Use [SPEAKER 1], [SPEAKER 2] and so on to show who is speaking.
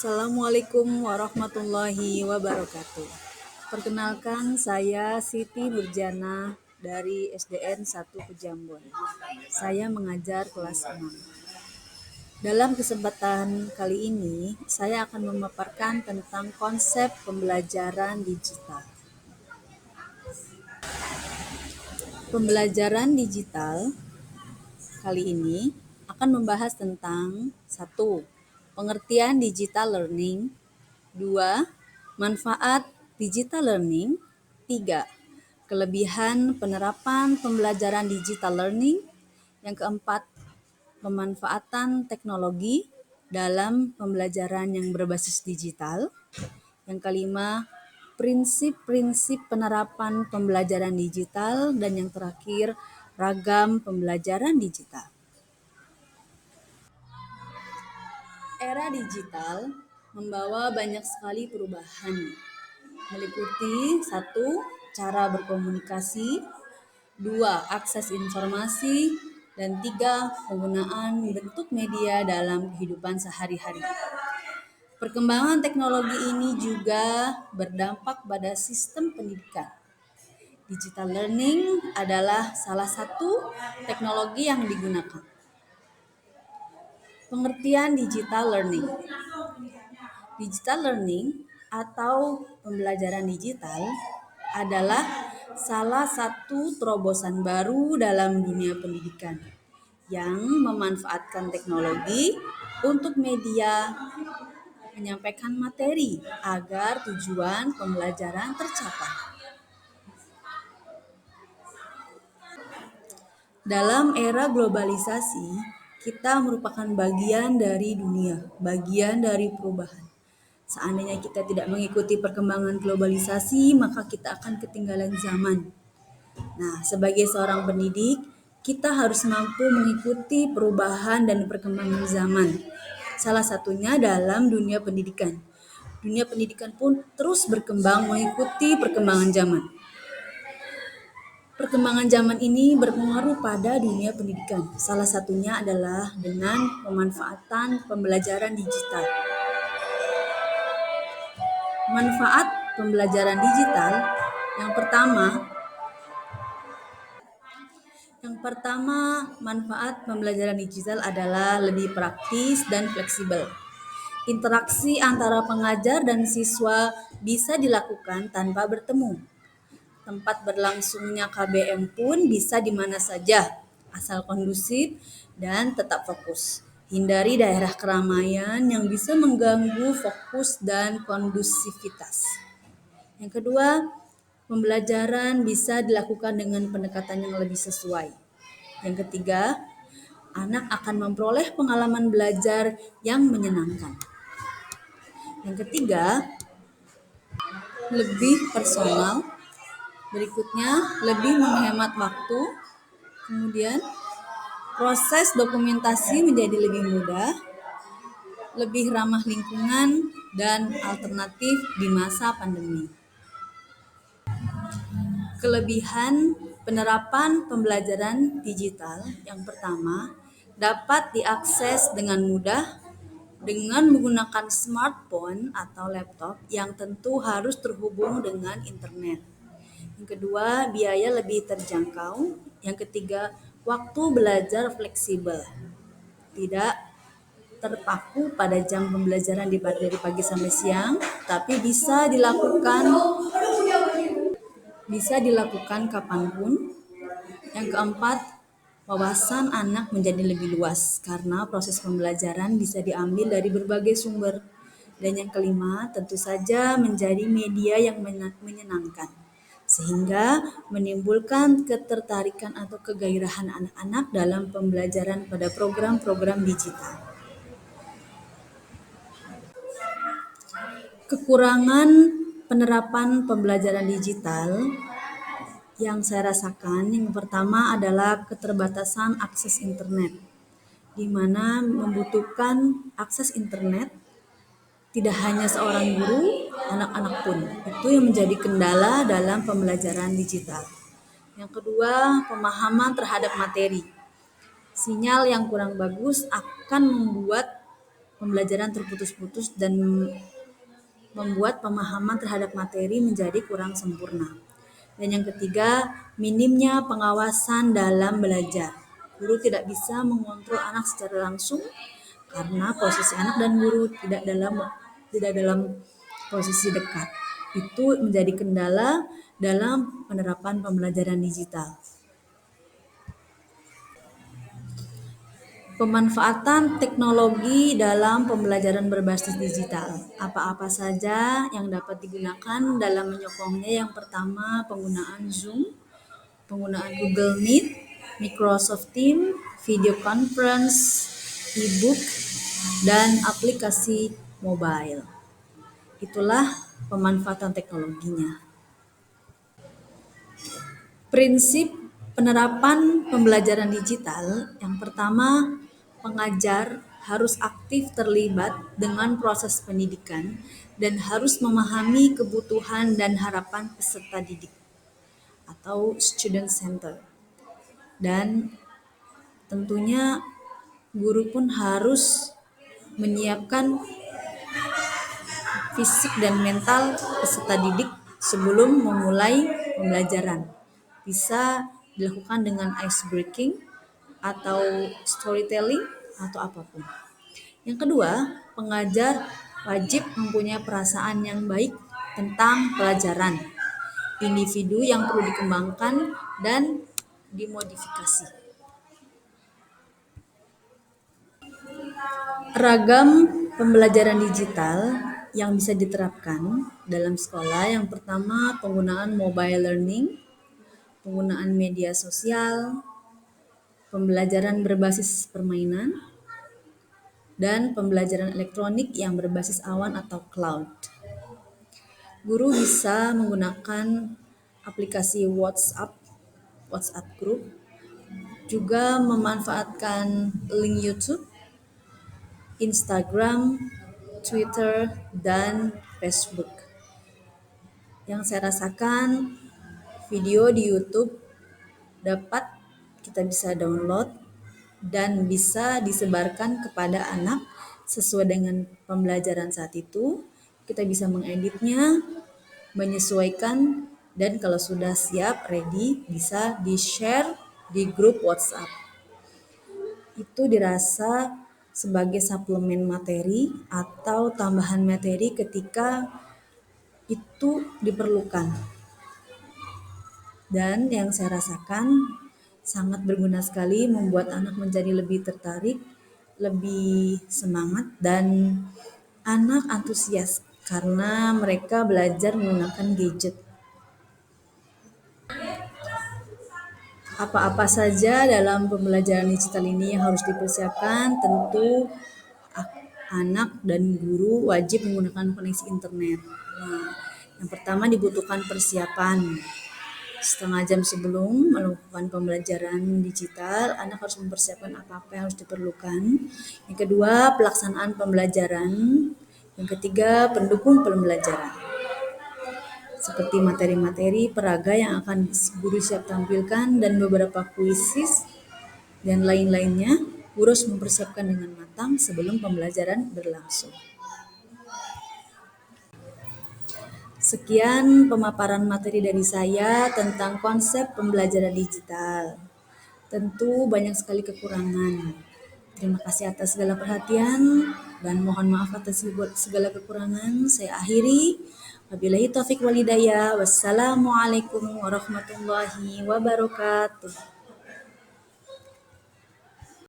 [SPEAKER 1] Assalamualaikum warahmatullahi wabarakatuh. Perkenalkan, saya Siti Nurjana dari SDN 1 Pejambon. Saya mengajar kelas 6. Dalam kesempatan kali ini, saya akan memaparkan tentang konsep pembelajaran digital. Pembelajaran digital kali ini akan membahas tentang 1. Pengertian digital learning. 2. Manfaat digital learning. 3. Kelebihan penerapan pembelajaran digital learning. Yang keempat, pemanfaatan teknologi dalam pembelajaran yang berbasis digital. Yang kelima, prinsip-prinsip penerapan pembelajaran digital. Dan yang terakhir, ragam pembelajaran digital. Era digital membawa banyak sekali perubahan, meliputi 1. Cara berkomunikasi, 2. Akses informasi, dan 3. Penggunaan bentuk media dalam kehidupan sehari-hari. Perkembangan teknologi ini juga berdampak pada sistem pendidikan. Digital learning adalah salah satu teknologi yang digunakan. Pengertian digital learning. Digital learning atau pembelajaran digital adalah salah satu terobosan baru dalam dunia pendidikan yang memanfaatkan teknologi untuk media menyampaikan materi agar tujuan pembelajaran tercapai. Dalam era globalisasi, kita merupakan bagian dari dunia, bagian dari perubahan. Seandainya kita tidak mengikuti perkembangan globalisasi, maka kita akan ketinggalan zaman. Nah, sebagai seorang pendidik, kita harus mampu mengikuti perubahan dan perkembangan zaman. Salah satunya dalam dunia pendidikan. Dunia pendidikan pun terus berkembang mengikuti perkembangan zaman. Perkembangan zaman ini berpengaruh pada dunia pendidikan. Salah satunya adalah dengan pemanfaatan pembelajaran digital. Manfaat pembelajaran digital yang pertama, manfaat pembelajaran digital adalah lebih praktis dan fleksibel. Interaksi antara pengajar dan siswa bisa dilakukan tanpa bertemu. Tempat berlangsungnya KBM pun bisa di mana saja, asal kondusif dan tetap fokus. Hindari daerah keramaian yang bisa mengganggu fokus dan kondusivitas. Yang kedua, pembelajaran bisa dilakukan dengan pendekatan yang lebih sesuai. Yang ketiga, anak akan memperoleh pengalaman belajar yang menyenangkan. Yang ketiga, lebih personal. Berikutnya, lebih menghemat waktu. Kemudian, proses dokumentasi menjadi lebih mudah, lebih ramah lingkungan, dan alternatif di masa pandemi. Kelebihan penerapan pembelajaran digital yang pertama, dapat diakses dengan mudah dengan menggunakan smartphone atau laptop yang tentu harus terhubung dengan internet. Yang kedua, biaya lebih terjangkau. Yang ketiga, waktu belajar fleksibel. Tidak terpaku pada jam pembelajaran dari pagi sampai siang, tapi bisa dilakukan kapanpun. Yang keempat, wawasan anak menjadi lebih luas karena proses pembelajaran bisa diambil dari berbagai sumber. Dan yang kelima, tentu saja menjadi media yang menyenangkan, sehingga menimbulkan ketertarikan atau kegairahan anak-anak dalam pembelajaran pada program-program digital. Kekurangan penerapan pembelajaran digital yang saya rasakan, yang pertama adalah keterbatasan akses internet, di mana membutuhkan akses internet tidak hanya seorang guru, anak-anak pun. Itu yang menjadi kendala dalam pembelajaran digital. Yang kedua, pemahaman terhadap materi. Sinyal yang kurang bagus akan membuat pembelajaran terputus-putus dan membuat pemahaman terhadap materi menjadi kurang sempurna. Dan yang ketiga, minimnya pengawasan dalam belajar. Guru tidak bisa mengontrol anak secara langsung karena posisi anak dan guru tidak dalam posisi dekat. Itu menjadi kendala dalam penerapan pembelajaran digital. Pemanfaatan teknologi dalam pembelajaran berbasis digital. Apa-apa saja yang dapat digunakan dalam menyokongnya? Yang pertama, penggunaan Zoom, penggunaan Google Meet, Microsoft Teams, video conference, e-book, dan aplikasi mobile. Itulah pemanfaatan teknologinya. Prinsip penerapan pembelajaran digital, yang pertama, pengajar harus aktif terlibat dengan proses pendidikan dan harus memahami kebutuhan dan harapan peserta didik atau student center. Dan tentunya guru pun harus menyiapkan fisik dan mental peserta didik sebelum memulai pembelajaran. Bisa dilakukan dengan ice breaking atau storytelling atau apapun. Yang kedua, pengajar wajib mempunyai perasaan yang baik tentang pelajaran, individu yang perlu dikembangkan dan dimodifikasi. Ragam pembelajaran digital yang bisa diterapkan dalam sekolah, yang pertama penggunaan mobile learning, penggunaan media sosial, pembelajaran berbasis permainan, dan pembelajaran elektronik yang berbasis awan atau cloud. Guru bisa menggunakan aplikasi WhatsApp Group, juga memanfaatkan link YouTube, Instagram, Twitter, dan Facebook. Yang saya rasakan, video di YouTube dapat kita bisa download dan bisa disebarkan kepada anak sesuai dengan pembelajaran saat itu. Kita bisa mengeditnya, menyesuaikan, dan kalau sudah siap, ready, bisa di-share di grup WhatsApp. Itu dirasa sebagai suplemen materi atau tambahan materi ketika itu diperlukan. Dan yang saya rasakan sangat berguna sekali, membuat anak menjadi lebih tertarik, lebih semangat, dan anak antusias karena mereka belajar menggunakan gadget. Apa-apa saja dalam pembelajaran digital ini yang harus dipersiapkan? Tentu anak dan guru wajib menggunakan koneksi internet. Nah, yang pertama dibutuhkan persiapan. Setengah jam sebelum melakukan pembelajaran digital, anak harus mempersiapkan apa-apa yang harus diperlukan. Yang kedua, pelaksanaan pembelajaran. Yang ketiga, pendukung pembelajaran. Seperti materi-materi peraga yang akan guru siap tampilkan dan beberapa kuisis dan lain-lainnya. Guru harus mempersiapkan dengan matang sebelum pembelajaran berlangsung. Sekian pemaparan materi dari saya tentang konsep pembelajaran digital. Tentu banyak sekali kekurangan. Terima kasih atas segala perhatian dan mohon maaf atas segala kekurangan. Saya akhiri. Wabillahi taufik walhidayah. Wassalamualaikum warahmatullahi wabarakatuh.